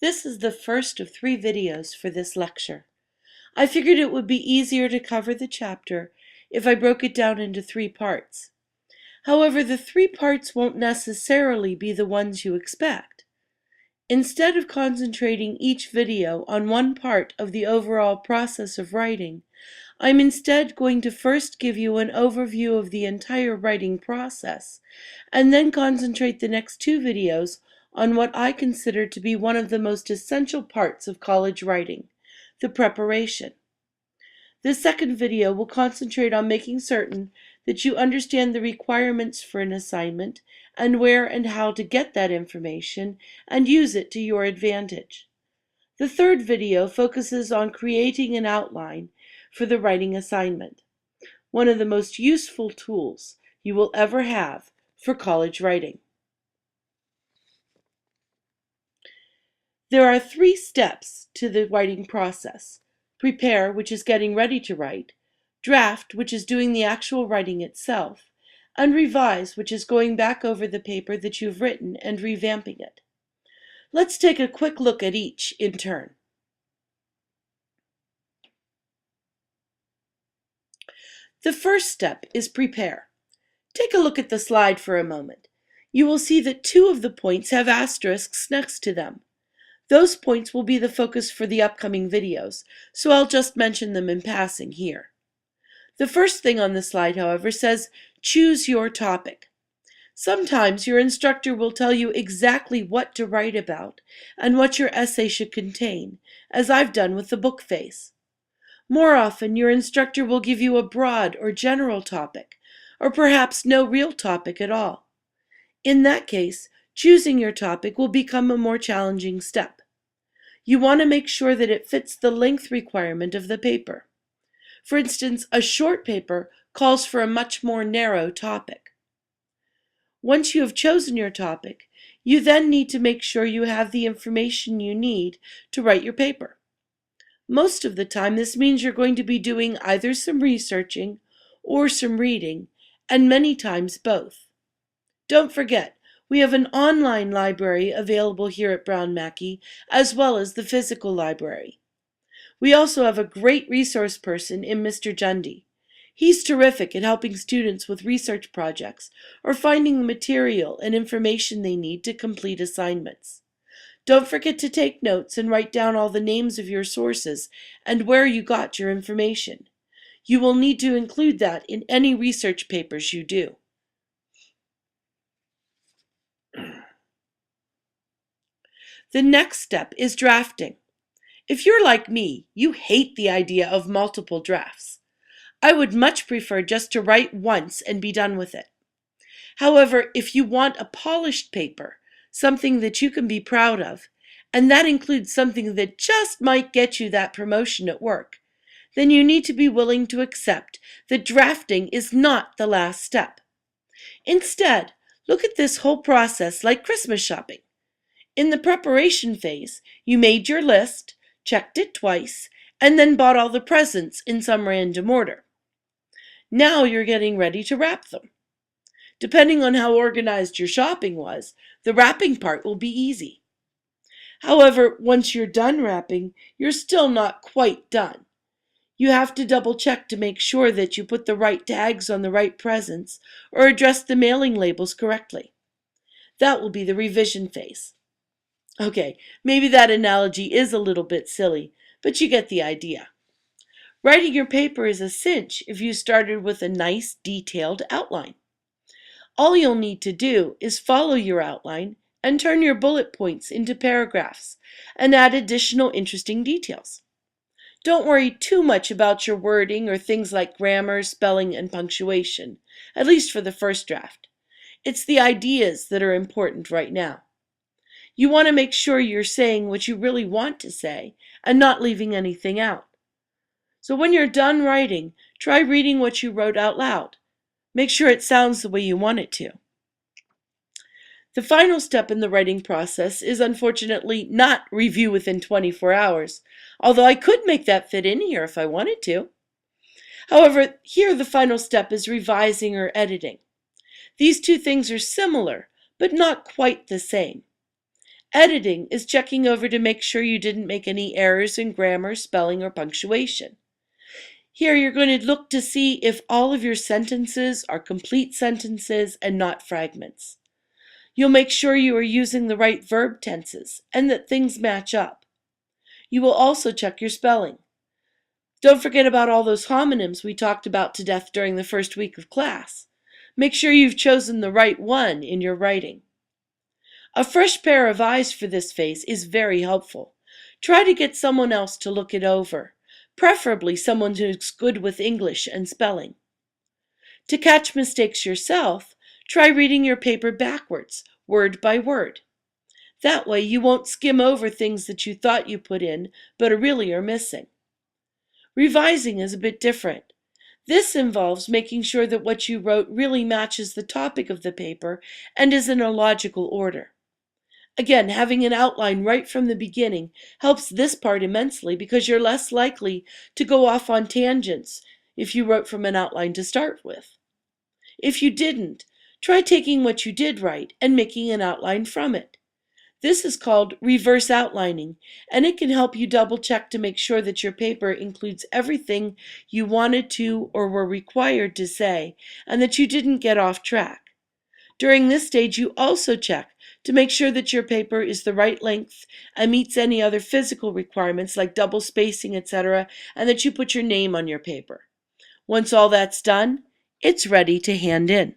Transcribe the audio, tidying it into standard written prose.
This is the first of 3 videos for this lecture. I figured it would be easier to cover the chapter if I broke it down into 3 parts. However, the 3 parts won't necessarily be the ones you expect. Instead of concentrating each video on one part of the overall process of writing, I'm instead going to first give you an overview of the entire writing process, and then concentrate the next 2 videos on what I consider to be one of the most essential parts of college writing, the preparation. This second video will concentrate on making certain that you understand the requirements for an assignment and where and how to get that information and use it to your advantage. The third video focuses on creating an outline for the writing assignment, one of the most useful tools you will ever have for college writing. There are 3 steps to the writing process: prepare, which is getting ready to write; draft, which is doing the actual writing itself; and revise, which is going back over the paper that you've written and revamping it. Let's take a quick look at each in turn. The first step is prepare. Take a look at the slide for a moment. You will see that 2 of the points have asterisks next to them. Those points will be the focus for the upcoming videos, so I'll just mention them in passing here. The first thing on the slide, however, says choose your topic. Sometimes your instructor will tell you exactly what to write about and what your essay should contain, as I've done with the book face. More often, your instructor will give you a broad or general topic, or perhaps no real topic at all. In that case, choosing your topic will become a more challenging step. You want to make sure that it fits the length requirement of the paper. For instance, a short paper calls for a much more narrow topic. Once you have chosen your topic, you then need to make sure you have the information you need to write your paper. Most of the time, this means you're going to be doing either some researching or some reading, and many times both. Don't forget, we have an online library available here at Brown Mackie, as well as the physical library. We also have a great resource person in Mr. Jundy. He's terrific at helping students with research projects or finding the material and information they need to complete assignments. Don't forget to take notes and write down all the names of your sources and where you got your information. You will need to include that in any research papers you do. The next step is drafting. If you're like me, you hate the idea of multiple drafts. I would much prefer just to write once and be done with it. However, if you want a polished paper, something that you can be proud of, and that includes something that just might get you that promotion at work, then you need to be willing to accept that drafting is not the last step. Instead, look at this whole process like Christmas shopping. In the preparation phase, you made your list, checked it twice, and then bought all the presents in some random order. Now you're getting ready to wrap them. Depending on how organized your shopping was, the wrapping part will be easy. However, once you're done wrapping, you're still not quite done. You have to double check to make sure that you put the right tags on the right presents or address the mailing labels correctly. That will be the revision phase. Okay, maybe that analogy is a little bit silly, but you get the idea. Writing your paper is a cinch if you started with a nice, detailed outline. All you'll need to do is follow your outline and turn your bullet points into paragraphs and add additional interesting details. Don't worry too much about your wording or things like grammar, spelling, and punctuation, at least for the first draft. It's the ideas that are important right now. You want to make sure you're saying what you really want to say and not leaving anything out. So when you're done writing, try reading what you wrote out loud. Make sure it sounds the way you want it to. The final step in the writing process is unfortunately not review within 24 hours, although I could make that fit in here if I wanted to. However, here the final step is revising or editing. These 2 things are similar, but not quite the same. Editing is checking over to make sure you didn't make any errors in grammar, spelling, or punctuation. Here you're going to look to see if all of your sentences are complete sentences and not fragments. You'll make sure you are using the right verb tenses and that things match up. You will also check your spelling. Don't forget about all those homonyms we talked about to death during the first week of class. Make sure you've chosen the right one in your writing. A fresh pair of eyes for this phase is very helpful. Try to get someone else to look it over, preferably someone who's good with English and spelling. To catch mistakes yourself, try reading your paper backwards, word by word. That way you won't skim over things that you thought you put in but really are missing. Revising is a bit different. This involves making sure that what you wrote really matches the topic of the paper and is in a logical order. Again, having an outline right from the beginning helps this part immensely because you're less likely to go off on tangents if you wrote from an outline to start with. If you didn't, try taking what you did write and making an outline from it. This is called reverse outlining, and it can help you double check to make sure that your paper includes everything you wanted to or were required to say, and that you didn't get off track. During this stage, you also check to make sure that your paper is the right length and meets any other physical requirements like double spacing, etc., and that you put your name on your paper. Once all that's done, it's ready to hand in.